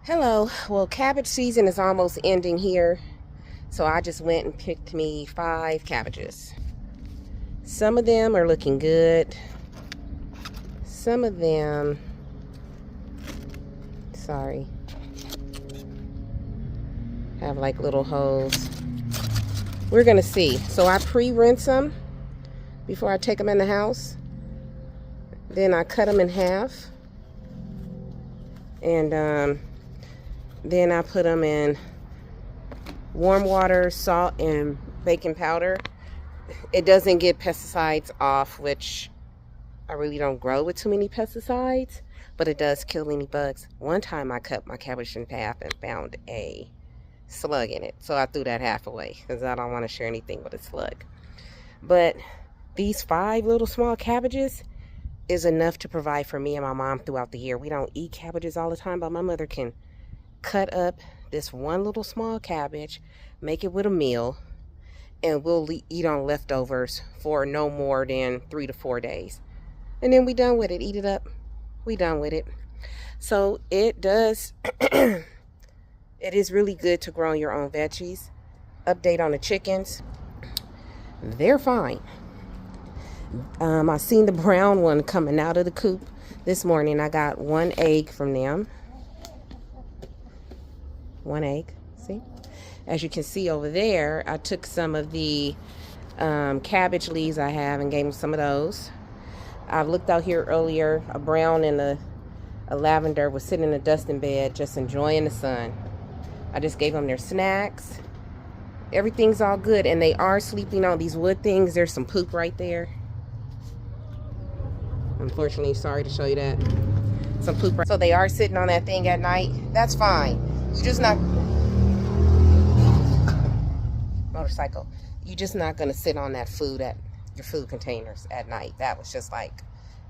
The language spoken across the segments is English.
Hello. Well, cabbage season is almost ending here, so I just went and picked me 5 cabbages. Some of them are looking good. Some of them, sorry, have like little holes. We're gonna see. So I pre-rinse them before I take them in the house. Then I cut them in half, and then I put them in warm water, salt, and baking powder. It doesn't get pesticides off, which I really don't grow with too many pesticides, but it does kill any bugs. One time I cut my cabbage in half and found a slug in it, so I threw that half away because I don't want to share anything with a slug. But these 5 little small cabbages is enough to provide for me and my mom throughout the year. We don't eat cabbages all the time, but my mother can cut up this one little small cabbage, make it with a meal, and we'll eat on leftovers for no more than 3 to 4 days. And then we done with it. Eat it up. We done with it. So it does, it is really good to grow your own veggies. Update on the chickens. They're fine. I seen the brown one coming out of the coop this morning. I got 1 egg from them. 1 egg, see? As you can see over there, I took some of the cabbage leaves I have and gave them some of those. I looked out here earlier. A brown and a lavender was sitting in a dusting bed just enjoying the sun. I just gave them their snacks. Everything's all good, and they are sleeping on these wood things. There's some poop right there. Unfortunately, sorry to show you that. Some poop. So they are sitting on that thing at night. That's fine. You're just not... Motorcycle. You're just not going to sit on that food at your food containers at night. That was just like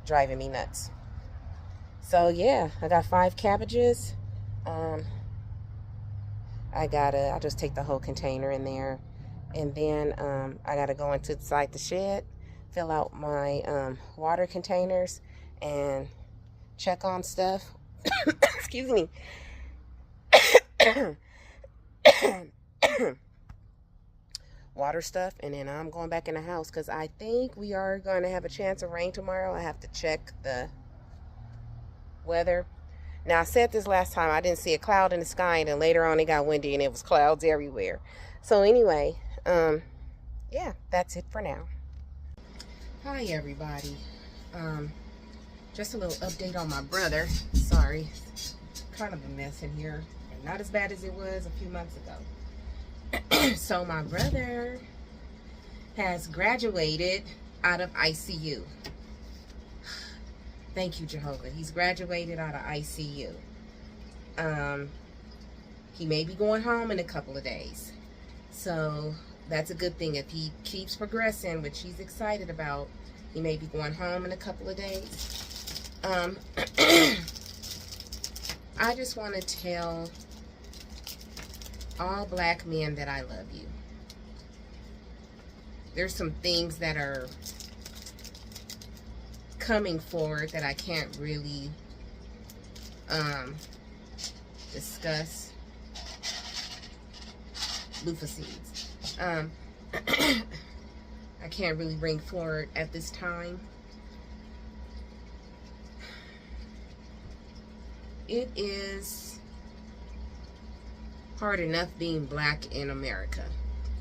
driving me nuts. So yeah, I got 5 cabbages. I'll just take the whole container in there, and then I gotta go inside the shed, fill out my water containers, and check on stuff. Excuse me. Water stuff, and then I'm going back in the house because I think we are going to have a chance of rain tomorrow. I have to check the weather. Now, I said this last time, I didn't see a cloud in the sky, and then later on it got windy and it was clouds everywhere. So anyway, yeah, that's it for now. Hi everybody. Just a little update on my brother. Sorry, kind of a mess in here. Not as bad as it was a few months ago. So my brother has graduated out of ICU. Thank you, Jehovah. He's graduated out of ICU. He may be going home in a couple of days. So that's a good thing. If he keeps progressing, which he's excited about, he may be going home in a couple of days. I just want to tell all black men that I love you. There's some things that are coming forward that I can't really discuss. Loofah seeds. I can't really bring forward at this time. It is hard enough being black in America.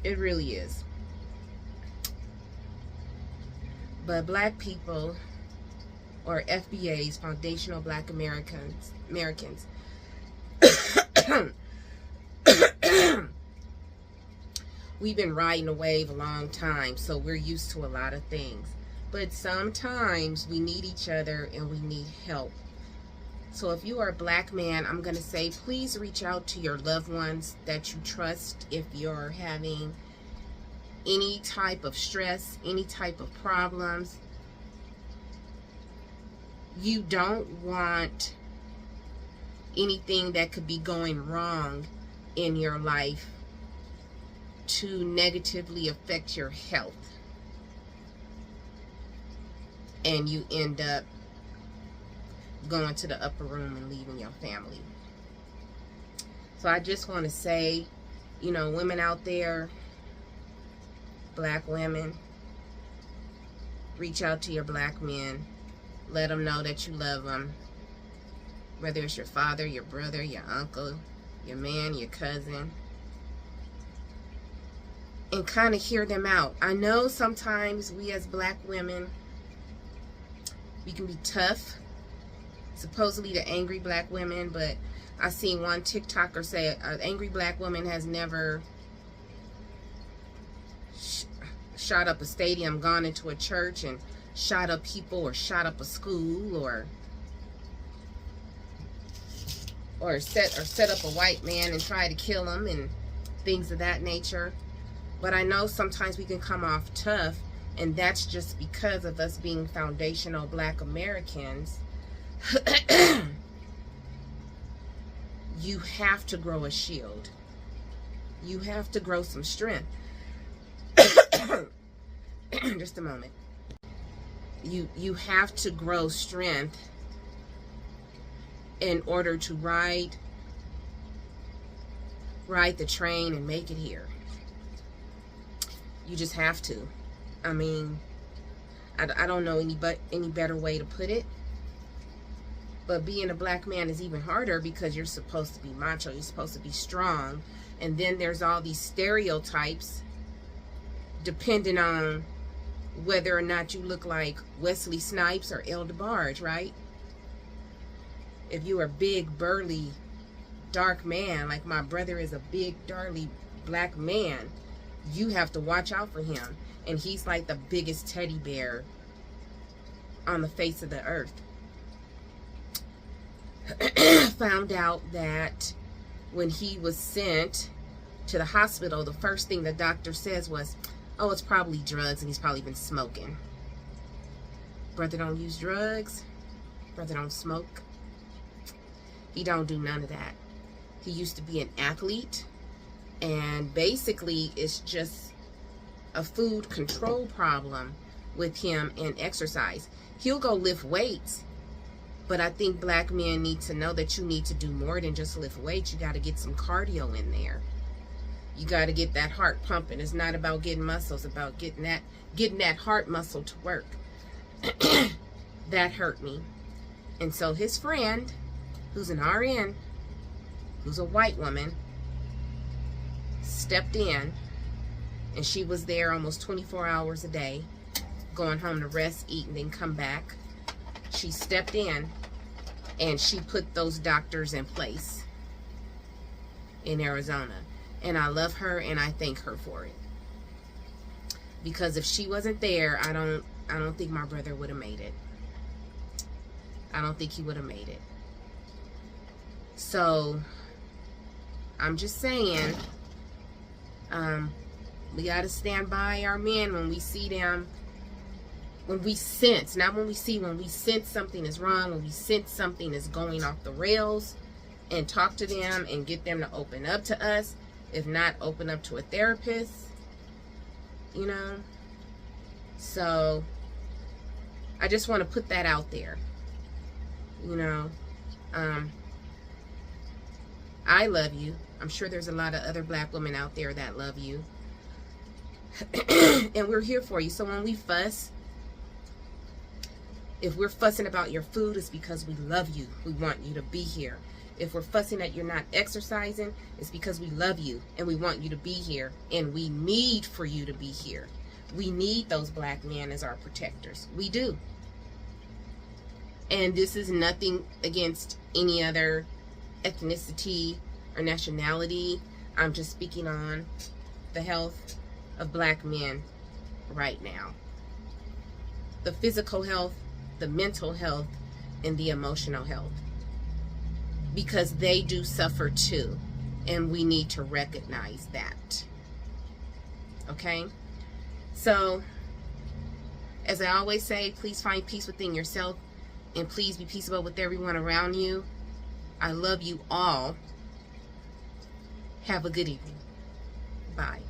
It really is. But black people, or FBAs, Foundational Black Americans, we've been riding a wave a long time, so we're used to a lot of things. But sometimes we need each other and we need help. So if you are a black man, I'm going to say, please reach out to your loved ones that you trust if you're having any type of stress, any type of problems. You don't want anything that could be going wrong in your life to negatively affect your health, and you end up going to the upper room and leaving your family. So I just want to say, you know, women out there, black women, reach out to your black men. Let them know that you love them. Whether it's your father, your brother, your uncle, your man, your cousin. And kind of hear them out. I know sometimes we as black women, we can be tough. Supposedly the angry black women, but I seen one TikToker say an angry black woman has never shot up a stadium, gone into a church and shot up people, or shot up a school, or set up a white man and try to kill him and things of that nature. But I know sometimes we can come off tough, and that's just because of us being foundational black Americans. You have to grow a shield. You have to grow some strength. Just a moment. You have to grow strength in order to ride the train and make it here. You just have to. I mean, I don't know any better way to put it. But being a black man is even harder because you're supposed to be macho. You're supposed to be strong. And then there's all these stereotypes depending on whether or not you look like Wesley Snipes or El DeBarge, right? If you are big, burly, dark man, like my brother is a big, darly black man, you have to watch out for him. And he's like the biggest teddy bear on the face of the earth. Found out that when he was sent to the hospital, the first thing the doctor says was, oh, it's probably drugs and he's probably been smoking. Brother don't use drugs. Brother don't smoke. He don't do none of that. He used to be an athlete, and basically it's just a food control problem with him and exercise. He'll go lift weights, but I think black men need to know that you need to do more than just lift weights. You got to get some cardio in there. You got to get that heart pumping. It's not about getting muscles, it's about getting that heart muscle to work. That hurt me. And so his friend, who's an RN, who's a white woman, stepped in, and she was there almost 24 hours a day, going home to rest, eat, and then come back. She stepped in and she put those doctors in place in Arizona. And I love her and I thank her for it. Because if she wasn't there, I don't think my brother would have made it. I don't think he would have made it. So I'm just saying, we got to stand by our men when we see them. When we sense, not when we see, when we sense something is wrong, when we sense something is going off the rails, and talk to them and get them to open up to us. If not, open up to a therapist, you know. So I just want to put that out there, you know. I love you. I'm sure there's a lot of other black women out there that love you. And we're here for you. So when we fuss, if we're fussing about your food, it's because we love you. We want you to be here. If we're fussing that you're not exercising, it's because we love you and we want you to be here. And we need for you to be here. We need those black men as our protectors. We do. And this is nothing against any other ethnicity or nationality. I'm just speaking on the health of black men right now. The physical health, the mental health, and the emotional health. Because they do suffer too. And we need to recognize that. Okay? So, as I always say, please find peace within yourself. And please be peaceable with everyone around you. I love you all. Have a good evening. Bye.